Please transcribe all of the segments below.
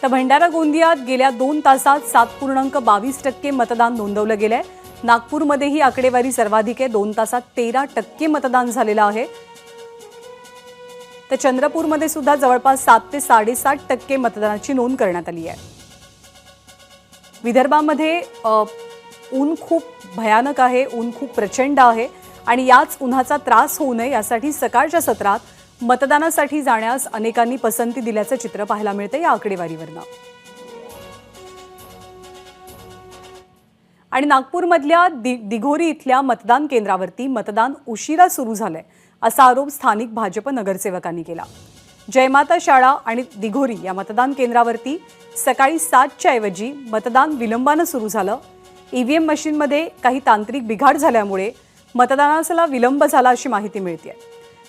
तर भंडारा गोंदियात गेल्या 2 तासात 7.22% मतदान नोंदवलं गेलंय। नागपूरमध्ये ही आकडेवारी सर्वाधिक आहे। 2 तासात 13% मतदान झालेलं आहे। तर चंद्रपूरमध्ये सुद्धा जवळपास 7 ते 7.5% मतदानाची नोंद करण्यात आली आहे। विदर्भामध्ये ऊन खूप भयानक आहे, ऊन खूप प्रचंड आहे आणि याच उन्हाचा त्रास होऊ नये यासाठी सकाळच्या सत्रात मतदानासाठी जाण्यास अनेकांनी पसंती दिल्याचं चित्र पाहायला मिळते या आकडेवारीवरून। आणि नागपूरमधल्या दिघोरी इथल्या मतदान केंद्रावरती मतदान उशिरा सुरू झालंय असा आरोप स्थानिक भाजप नगरसेवकांनी केला। जयमाता शाळा आणि दिघोरी या मतदान केंद्रावरती सकाळी 7च्या ऐवजी मतदान विलंबानं सुरू झालं। ईव्हीएम मशीनमध्ये काही तांत्रिक बिघाड झाल्यामुळे मतदानाला विलंब झाला अशी माहिती मिळते।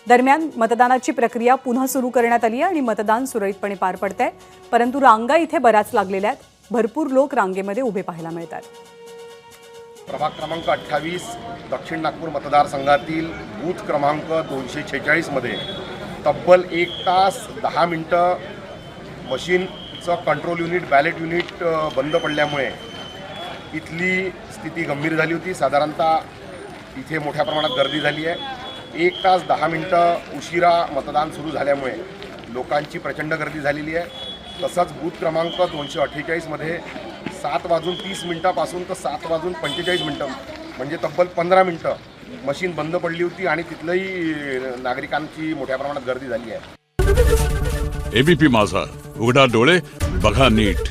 दरम्यान मतदानाची प्रक्रिया पुन्हा सुरू करण्यात आली आहे आणि मतदान सुरळीतपणे पार पडतंय, परंतु रांगा इथे बऱ्याच लागलेल्या आहेत। भरपूर लोक रांगेमध्ये उभे पाहायला मिळतात। प्रभाग क्रमांक 28 दक्षिण नागपूर मतदारसंघातील बूथ क्रमांक 246 मध्ये तब्बल 1 तास 10 मिनिटं मशीनचं कंट्रोल युनिट बॅलेट युनिट बंद पडल्यामुळे इथली स्थिती गंभीर झाली होती। साधारणतः इथे मोठ्या प्रमाणात गर्दी झाली आहे। 1 तास 10 मिनिटं उशिरा मतदान सुरू झाल्यामुळे लोकांची प्रचंड गर्दी झालेली आहे। तसंच बूथ क्रमांक 248 मध्ये 7:30 पासून तर 7:45 म्हणजे तब्बल 15 मिनिटं मशीन बंद पडली होती आणि तिथलंही नागरिकांची मोठ्या प्रमाणात गर्दी झाली आहे। एबीपी माझा, उघडा डोळे बघा नीट।